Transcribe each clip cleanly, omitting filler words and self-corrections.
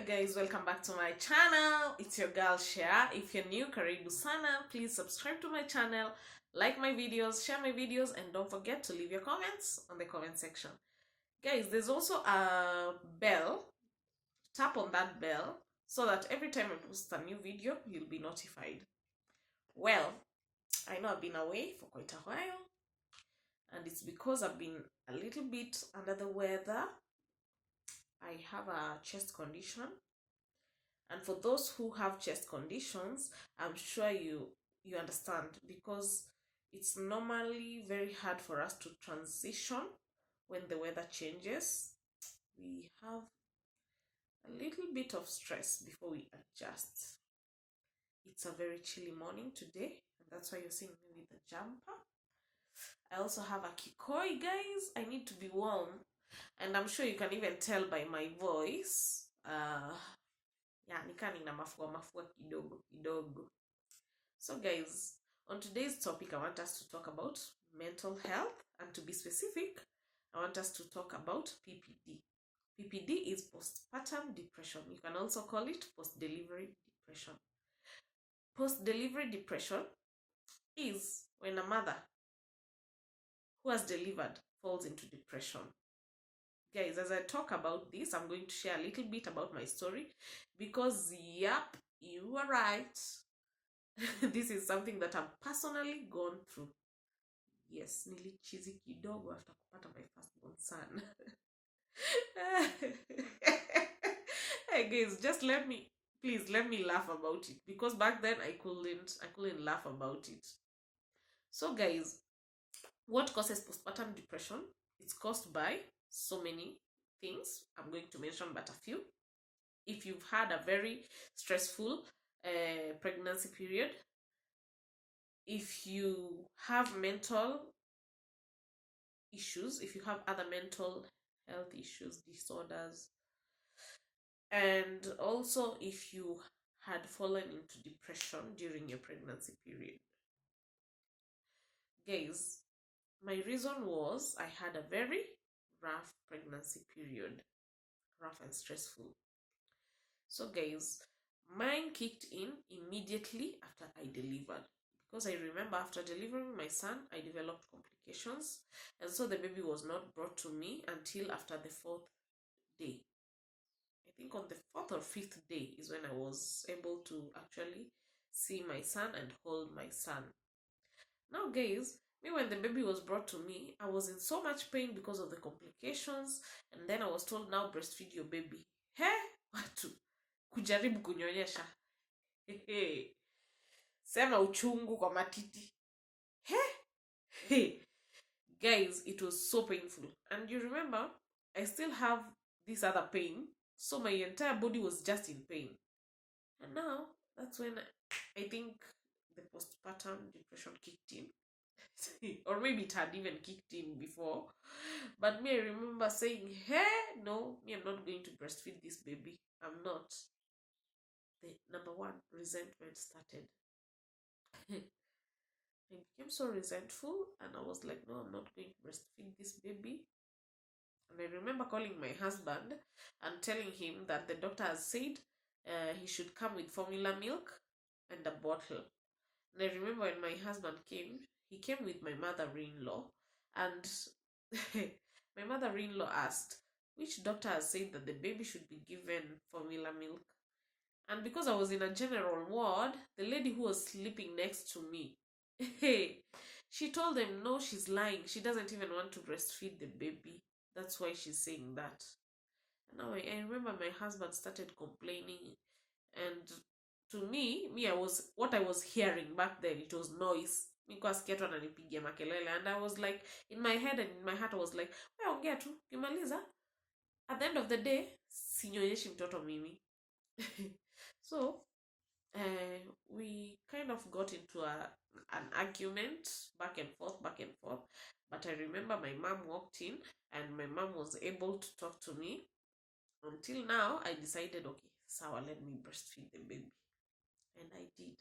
Guys, welcome back to my channel. It's your girl Share. If you're new, karibu sana. Please subscribe to my channel, like my videos, share my videos, and don't forget to leave your comments on the comment section. Guys, there's also a bell. Tap on that bell so that every time I post a new video, you'll be notified. Well, I know I've been away for quite a while, and it's because I've been a little bit under the weather. I have a chest condition. And for those who have chest conditions, I'm sure you understand, because it's normally very hard for us to transition when the weather changes. We have a little bit of stress before we adjust. It's a very chilly morning today, and that's why you're seeing me with the jumper. I also have a kikoi, guys. I need to be warm, and I'm sure you can even tell by my voice. Nikaa nina mafua kidogo kidogo. So guys, on today's topic, I want us to talk about mental health, and to be specific, I want us to talk about PPD. PPD is postpartum depression. You can also call it post-delivery depression. Post-delivery depression is when a mother who has delivered falls into depression. Guys, as I talk about this, I'm going to share a little bit about my story, because yep, you are right. This is something that I've personally gone through. Yes, nilichizi kidogo after kupata my firstborn son. Hey guys, just please let me laugh about it, because back then I couldn't laugh about it. So guys, what causes postpartum depression? It's caused by so many things. I'm going to mention but a few. If you've had a very stressful pregnancy period, if you have mental issues, if you have other mental health issues, disorders, and also if you had fallen into depression during your pregnancy period. Guys, my reason was I had a very rough pregnancy period, rough and stressful. So guys, mine kicked in immediately after I delivered, because I remember after delivering my son, I developed complications, and so the baby was not brought to me until after the 4th day. I think on the 4th or 5th day is when I was able to actually see my son and hold my son. Now guys, when the baby was brought to me, I was in so much pain because of the complications, and then I was told, now breastfeed your baby. Watu kujaribu kunyonyesha. Sema uchungu kwa matiti. Guys, it was so painful. And you remember, I still have this other pain, so my entire body was just in pain. And now, that's when I think the postpartum depression kicked in. Or maybe it had even kicked in before. But me, I remember saying, no, I'm not going to breastfeed this baby. I'm not. The number one, resentment started. I became so resentful, and I was like, no, I'm not going to breastfeed this baby. And I remember calling my husband and telling him that the doctor has said he should come with formula milk and a bottle. And I remember when my husband came, he came with my mother-in-law, and my mother-in-law asked, which doctor has said that the baby should be given formula milk? And because I was in a general ward, the lady who was sleeping next to me, she told them, no, she's lying. She doesn't even want to breastfeed the baby. That's why she's saying that. And now I remember my husband started complaining, and to me, what I was hearing back then, it was noise. And I was like, in my head and in my heart, I was like, ongea tu, kimaliza. At the end of the day, sinyonyeshi mtoto mimi. So we kind of got into an argument, back and forth. But I remember my mom walked in, and my mom was able to talk to me. Until now, I decided, okay, sawa, let me breastfeed the baby. And I did.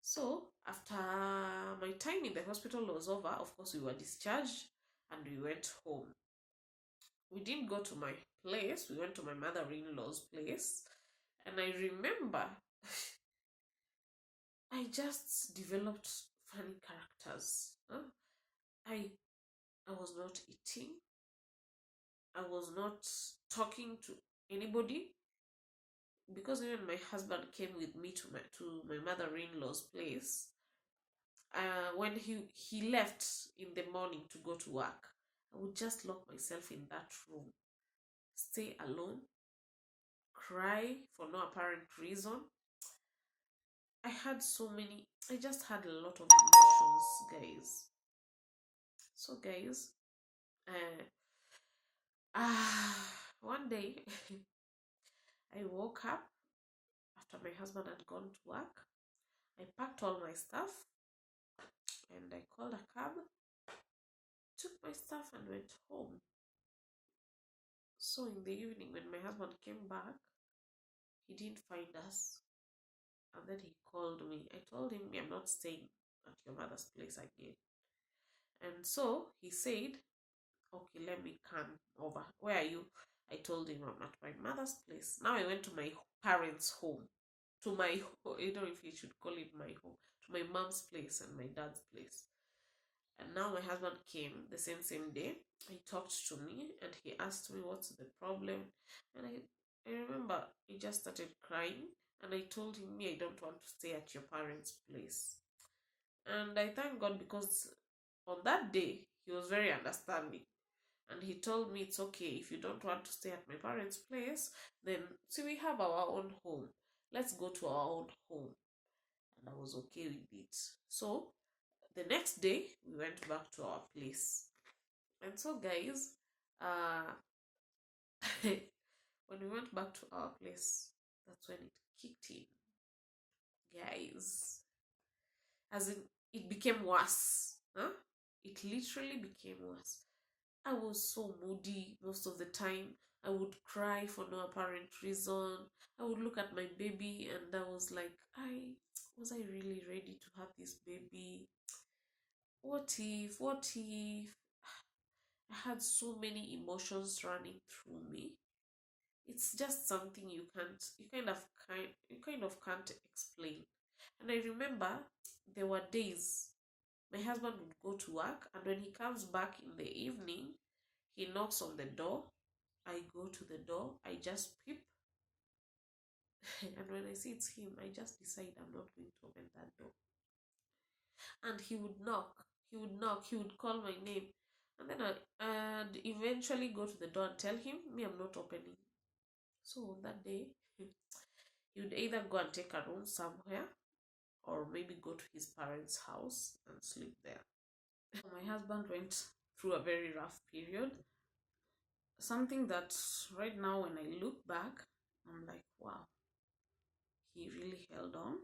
So after my time in the hospital was over, of course we were discharged and we went home. we didn't go to my place, we went to my mother-in-law's place. And I remember I just developed funny characters. I I was not eating. I was not talking to anybody, because even my husband came with me to my mother-in-law's place. When he left in the morning to go to work, I would just lock myself in that room, stay alone, cry for no apparent reason. I just had a lot of emotions, guys. So, guys, uh, one day I woke up after my husband had gone to work. I packed all my stuff and I called a cab, took my stuff, and went home. So, in the evening, when my husband came back, he didn't find us. And then he called me. I told him I'm not staying at your mother's place again. And so he said, okay, let me come over. Where are you? I told him I'm at my mother's place. Now I went to my parents' home. To my, I don't know if you should call it my home. To my mom's place and my dad's place. And now my husband came the same day. He talked to me and he asked me what's the problem. And I remember he just started crying. And I told him, me, I don't want to stay at your parents' place. And I thank God, because on that day, he was very understanding. And he told me it's okay if you don't want to stay at my parents' place, then see, we have our own home. Let's go to our own home. And I was okay with it. So the next day, we went back to our place. And so, guys, uh, when we went back to our place, that's when it kicked in, guys. As in, it became worse. Huh? It literally became worse. I was so moody most of the time. I would cry for no apparent reason. I would look at my baby and I was like, I really ready to have this baby? What if? I had so many emotions running through me. It's just something you kind of can't explain. And I remember there were days my husband would go to work, and when he comes back in the evening, he knocks on the door. I go to the door, I just peep, and when I see it's him, I just decide I'm not going to open that door. And he would call my name, and then and eventually go to the door and tell him, me, I'm not opening. So on that day, he would either go and take a room somewhere, or maybe go to his parents' house and sleep there. My husband went through a very rough period. Something that right now, when I look back, I'm like, wow, he really held on.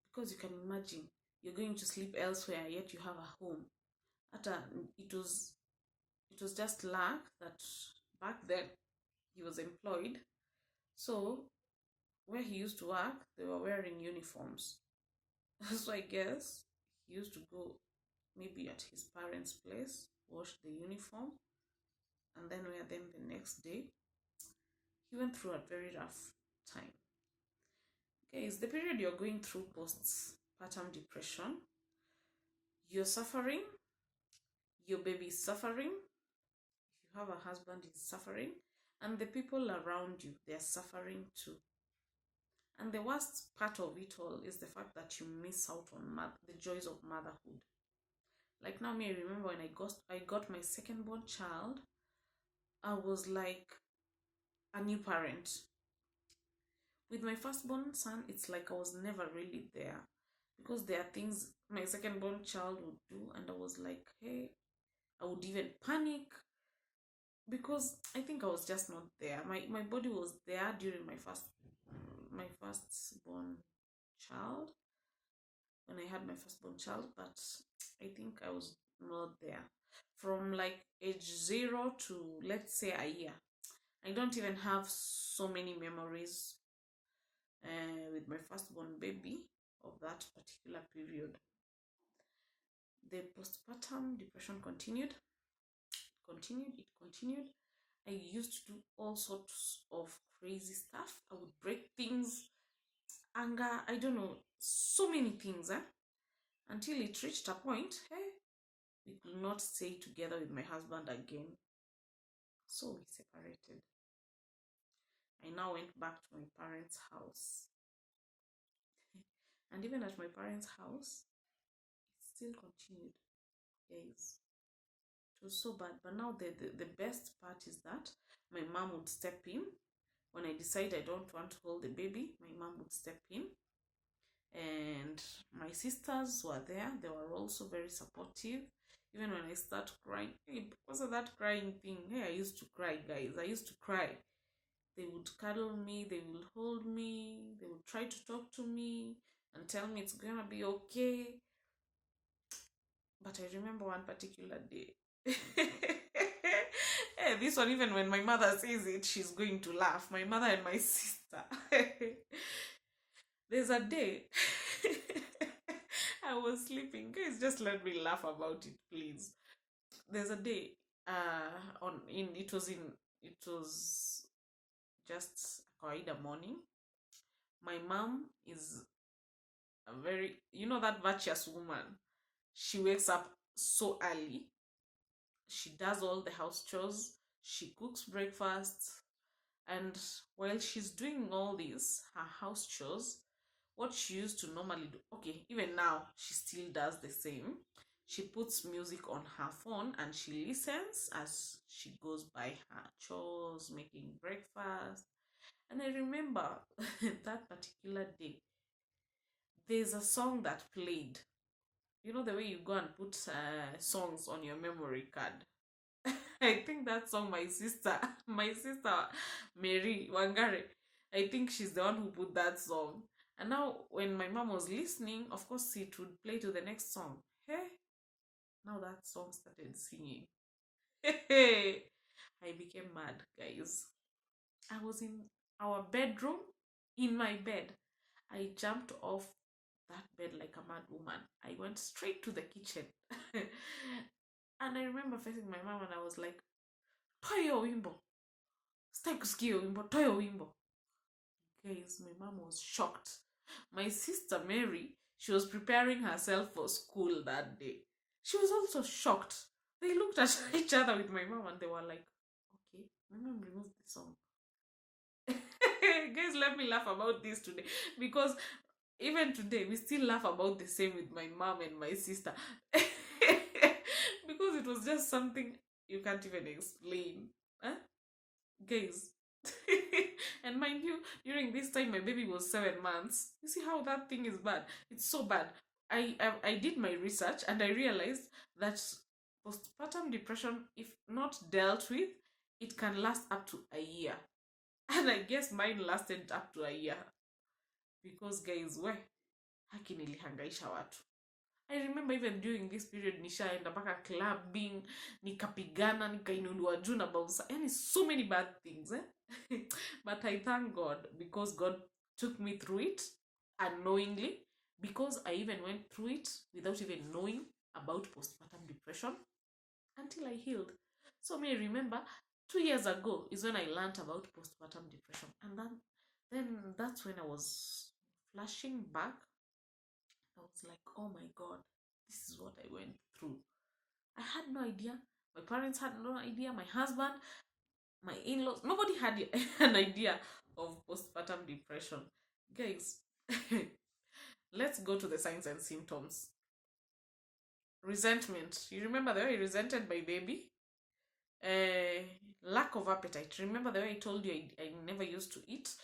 Because you can imagine, you're going to sleep elsewhere, yet you have a home. It was just luck that back then he was employed. So where he used to work, they were wearing uniforms. So I guess he used to go maybe at his parents' place, wash the uniform, and then wear them the next day. He went through a very rough time. Okay, it's the period you're going through postpartum depression. You're suffering, your baby is suffering, if you have a husband, is suffering, and the people around you, they're suffering too. And the worst part of it all is the fact that you miss out on the joys of motherhood. Like now, me, I remember when I got my second born child, I was like a new parent. With my firstborn son, it's like I was never really there, because there are things my second born child would do, and I was like, hey, I would even panic, because I think I was just not there. My body was there during my firstborn child, when I had my firstborn child, but I think I was not there from like age 0 to, let's say, a year. I don't even have so many memories with my firstborn baby of that particular period. The postpartum depression continued. It continued. I used to do all sorts of crazy stuff. I would break things, anger, I don't know, so many things, until it reached a point, hey, we could not stay together with my husband again. So we separated. I now went back to my parents' house. And even at my parents' house, it still continued, guys. It was so bad. But now the best part is that my mom would step in. When I decide I don't want to hold the baby, my mom would step in. And my sisters were there. They were also very supportive. Even when I start crying, hey, because of that crying thing, hey, I used to cry, guys. I used to cry. They would cuddle me, they would hold me, they would try to talk to me and tell me it's gonna be okay. But I remember one particular day. Hey, this one, even when my mother says it, she's going to laugh. My mother and my sister. There's a day I was sleeping. Guys, just let me laugh about it, please. There's a day it was just a kawaida morning. My mom is a very, that virtuous woman. She wakes up so early. She does all the house chores. She cooks breakfast. And while she's doing all this, her house chores, what she used to normally do, okay, even now, she still does the same. She puts music on her phone and she listens as she goes by her chores, making breakfast. And I remember that particular day, there's a song that played. You know the way you go and put songs on your memory card. I think that song, my sister Mary Wangare, I think she's the one who put that song. And now when my mom was listening, of course it would play to the next song. Hey, now that song started singing. Hey, I became mad, guys. I was in our bedroom, in my bed. I jumped off that bed like a mad woman. I went straight to the kitchen. And I remember facing my mom and I was like, Toyo wimbo. Sitaki kusikia wimbo, Toyo wimbo. Guys, my mom was shocked. My sister Mary, she was preparing herself for school that day. She was also shocked. They looked at each other with my mom and they were like, okay, my mom removed the song. Guys, let me laugh about this today because even today we still laugh about the same with my mom and my sister. Because it was just something you can't even explain. Huh? Guys. And mind you, during this time my baby was 7 months. You see how that thing is bad? It's so bad. I did my research and I realized that postpartum depression, if not dealt with, it can last up to a year. And I guess mine lasted up to a year. Because guys, haki nilihangaisha watu. I remember even during this period nishaenda mpaka clubbing, nikapigana, nikainuliwa juu na bouncer. Yani so many bad things, But I thank God because God took me through it unknowingly, because I even went through it without even knowing about postpartum depression until I healed. So may I remember 2 years ago is when I learned about postpartum depression, and then that's when I was flashing back. I was like, oh my God, this is what I went through. I had no idea. My parents had no idea. My husband, my in-laws, nobody had an idea of postpartum depression. Guys, let's go to the signs and symptoms. Resentment. You remember the way I resented my baby? Lack of appetite. Remember the way I told you I never used to eat?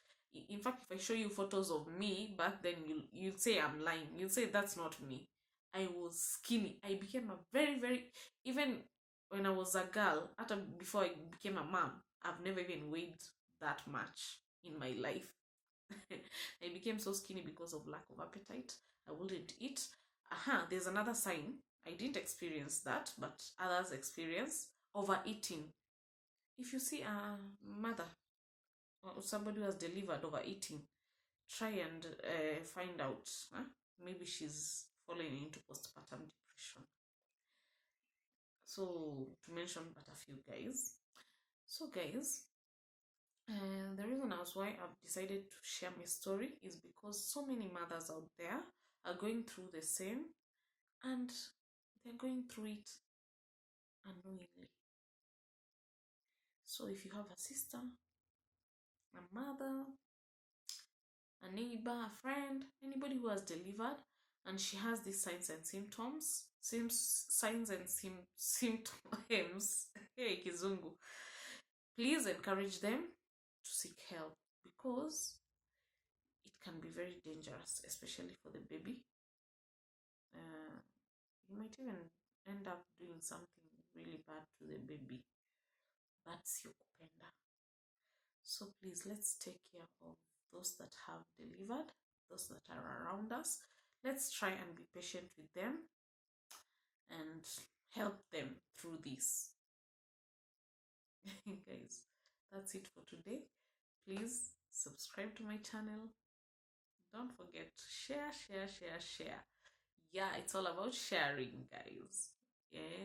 In fact, if I show you photos of me back then, you'll say I'm lying. You'll say that's not me. I was skinny. I became a very, very, even when I was a girl, after before I became a mom, I've never even weighed that much in my life. I became so skinny because of lack of appetite. I wouldn't eat. There's another sign. I didn't experience that, but others experience overeating. If you see a mother or somebody who has delivered overeating, try and find out. Maybe she's falling into postpartum depression. So, to mention but a few, guys. So guys, and the reason as why I've decided to share my story is because so many mothers out there are going through the same, and they're going through it unknowingly. So if you have a sister, a mother, a neighbor, a friend, anybody who has delivered and she has these signs and symptoms, symptoms, hey Kizungu, please encourage them to seek help, because it can be very dangerous, especially for the baby. You might even end up doing something really bad to the baby. That's your kupenda. So please, let's take care of those that have delivered, those that are around us. Let's try and be patient with them and help them through this. Guys, that's it for today. Please subscribe to my channel. Don't forget to share. Yeah, it's all about sharing, guys. Yeah.